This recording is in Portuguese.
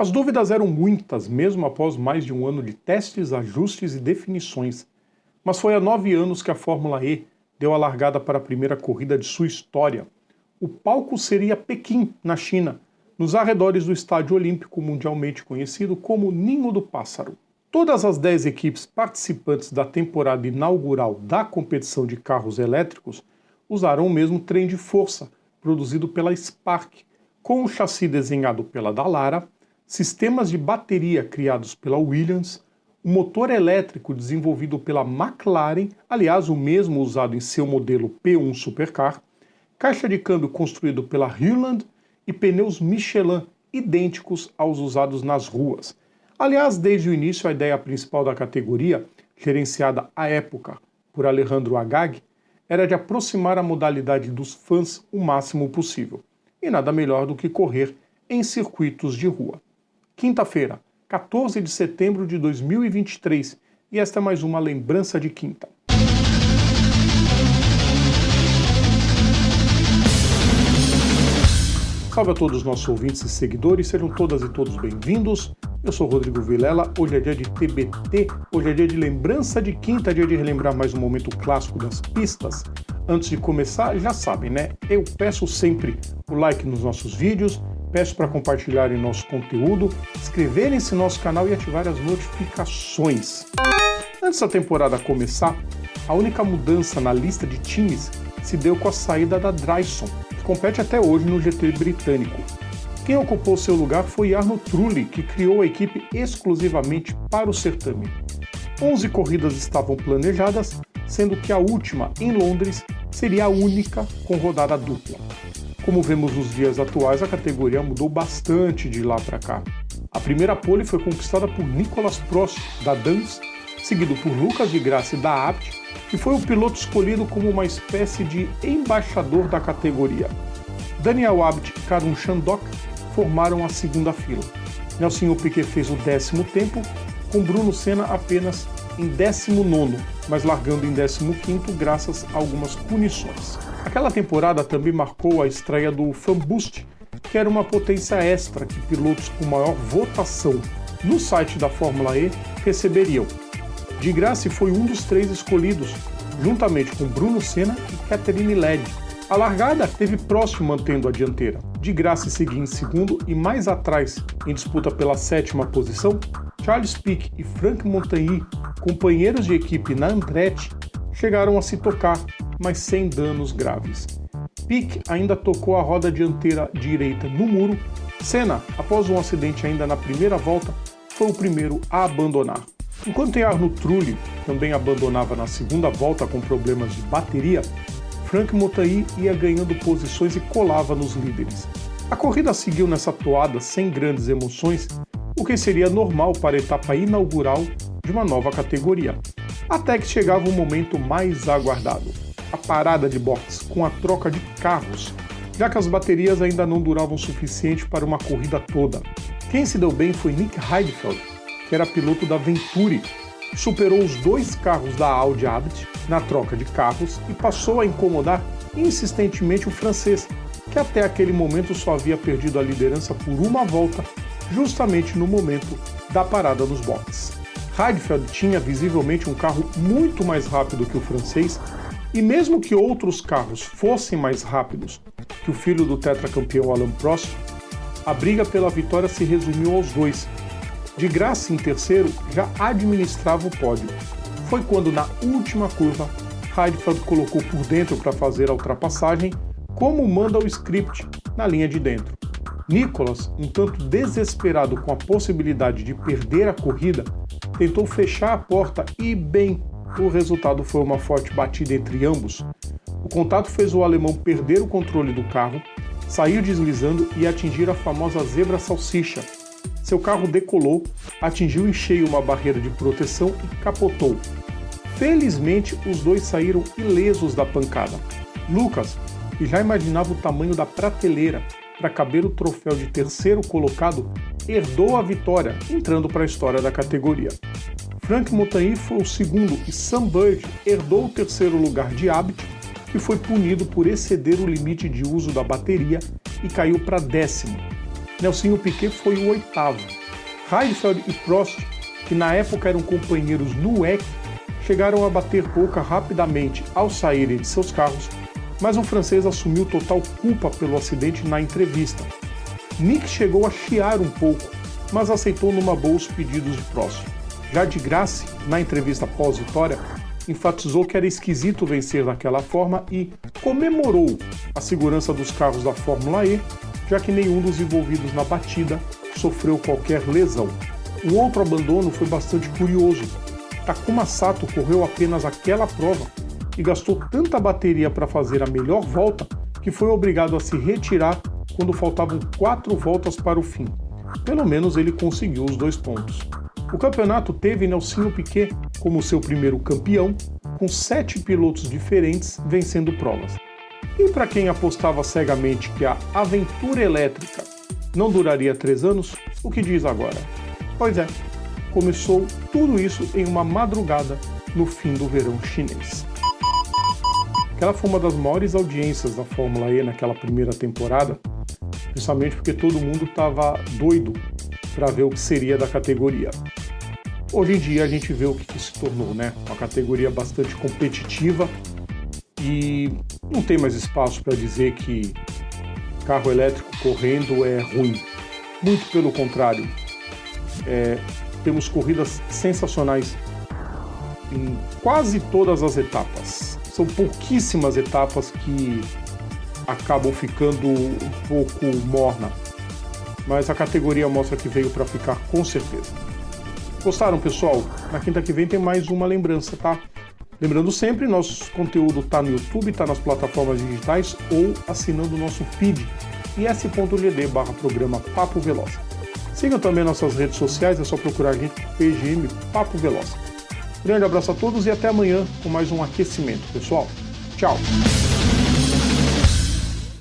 As dúvidas eram muitas, mesmo após mais de um ano de testes, ajustes e definições. Mas foi há 9 anos que a Fórmula E deu a largada para a primeira corrida de sua história. O palco seria Pequim, na China, nos arredores do Estádio Olímpico, mundialmente conhecido como Ninho do Pássaro. Todas as 10 equipes participantes da temporada inaugural da competição de carros elétricos usarão o mesmo trem de força, produzido pela Spark, com o chassi desenhado pela Dallara, sistemas de bateria criados pela Williams, o motor elétrico desenvolvido pela McLaren, aliás o mesmo usado em seu modelo P1 Supercar, caixa de câmbio construído pela Hewland e pneus Michelin idênticos aos usados nas ruas. Aliás, desde o início, a ideia principal da categoria, gerenciada à época por Alejandro Agag, era de aproximar a modalidade dos fãs o máximo possível. E nada melhor do que correr em circuitos de rua. Quinta-feira, 14 de setembro de 2023, e esta é mais uma lembrança de quinta. Salve a todos os nossos ouvintes e seguidores, sejam todas e todos bem-vindos. Eu sou Rodrigo Vilela, hoje é dia de TBT, hoje é dia de lembrança de quinta, dia de relembrar mais um momento clássico das pistas. Antes de começar, já sabem, né? Eu peço sempre o like nos nossos vídeos, peço para compartilharem nosso conteúdo, inscreverem-se no nosso canal e ativar as notificações. Antes da temporada começar, a única mudança na lista de times se deu com a saída da Drysson, que compete até hoje no GT britânico. Quem ocupou seu lugar foi Arno Trulli, que criou a equipe exclusivamente para o certame. 11 corridas estavam planejadas, sendo que a última, em Londres, seria a única com rodada dupla. Como vemos nos dias atuais, a categoria mudou bastante de lá para cá. A primeira pole foi conquistada por Nicolas Prost, da Dance, seguido por Lucas de Grassi, da Abt, que foi o piloto escolhido como uma espécie de embaixador da categoria. Daniel Abt e Karun Chandhok formaram a segunda fila. Nelsinho Piquet fez o 10º tempo, com Bruno Senna apenas em 19º, mas largando em 15º graças a algumas punições. Aquela temporada também marcou a estreia do Fan Boost, que era uma potência extra que pilotos com maior votação no site da Fórmula E receberiam. De Grassi foi um dos 3 escolhidos, juntamente com Bruno Senna e Catherine Led. A largada teve Prost mantendo a dianteira. De Grassi seguia em segundo e mais atrás, em disputa pela 7ª posição, Charles Pic e Franck Montagny, companheiros de equipe na Andretti, chegaram a se tocar, mas sem danos graves. Pic ainda tocou a roda dianteira direita no muro. Senna, após um acidente ainda na primeira volta, foi o primeiro a abandonar. Enquanto Arno Trulli também abandonava na segunda volta com problemas de bateria, Franck Montagny ia ganhando posições e colava nos líderes. A corrida seguiu nessa toada sem grandes emoções, o que seria normal para a etapa inaugural de uma nova categoria. Até que chegava o momento mais aguardado, a parada de boxe com a troca de carros, já que as baterias ainda não duravam o suficiente para uma corrida toda. Quem se deu bem foi Nick Heidfeld, que era piloto da Venturi, superou os 2 carros da Audi Abt na troca de carros e passou a incomodar insistentemente o francês, que até aquele momento só havia perdido a liderança por uma volta, justamente no momento da parada nos boxes. Heidfeld tinha visivelmente um carro muito mais rápido que o francês, e mesmo que outros carros fossem mais rápidos que o filho do tetracampeão Alain Prost, a briga pela vitória se resumiu aos 2. De Grassi em terceiro já administrava o pódio. Foi quando na última curva Heidfeld colocou por dentro para fazer a ultrapassagem, como manda o script na linha de dentro. Nicolas, um tanto desesperado com a possibilidade de perder a corrida, tentou fechar a porta e, bem, o resultado foi uma forte batida entre ambos. O contato fez o alemão perder o controle do carro, sair deslizando e atingir a famosa zebra salsicha. Seu carro decolou, atingiu em cheio uma barreira de proteção e capotou. Felizmente, os dois saíram ilesos da pancada. Lucas, que já imaginava o tamanho da prateleira para caber o troféu de terceiro colocado, herdou a vitória, entrando para a história da categoria. Franck Montagny foi o segundo e Sam Bird herdou o terceiro lugar de Abt, que foi punido por exceder o limite de uso da bateria e caiu para 10º. Nelsinho Piquet foi o 8º. Heidfeld e Prost, que na época eram companheiros no WEC, chegaram a bater boca rapidamente ao saírem de seus carros, mas o francês assumiu total culpa pelo acidente na entrevista. Mick chegou a chiar um pouco, mas aceitou numa boa os pedidos de Prost. Já de Grassi, na entrevista pós-vitória, enfatizou que era esquisito vencer daquela forma e comemorou a segurança dos carros da Fórmula E, já que nenhum dos envolvidos na batida sofreu qualquer lesão. Um outro abandono foi bastante curioso. Takuma Sato correu apenas aquela prova e gastou tanta bateria para fazer a melhor volta que foi obrigado a se retirar quando faltavam 4 voltas para o fim. Pelo menos ele conseguiu os 2 pontos. O campeonato teve Nelsinho Piquet como seu primeiro campeão, com 7 pilotos diferentes vencendo provas. E para quem apostava cegamente que a aventura elétrica não duraria 3 anos, o que diz agora? Pois é, começou tudo isso em uma madrugada no fim do verão chinês. Aquela foi uma das maiores audiências da Fórmula E naquela primeira temporada, justamente porque todo mundo estava doido para ver o que seria da categoria. Hoje em dia a gente vê o que se tornou, né? Uma categoria bastante competitiva e não tem mais espaço para dizer que carro elétrico correndo é ruim. Muito pelo contrário. Temos corridas sensacionais em quase todas as etapas. São pouquíssimas etapas que acabam ficando um pouco morna, mas a categoria mostra que veio para ficar com certeza. Gostaram, pessoal? Na quinta que vem tem mais uma lembrança, tá? Lembrando sempre, nosso conteúdo tá no YouTube, tá nas plataformas digitais ou assinando o nosso feed is.gd/programa Papo Veloz. Sigam também nossas redes sociais, é só procurar a gente PGM Papo Veloz. Grande abraço a todos e até amanhã com mais um aquecimento, pessoal. Tchau!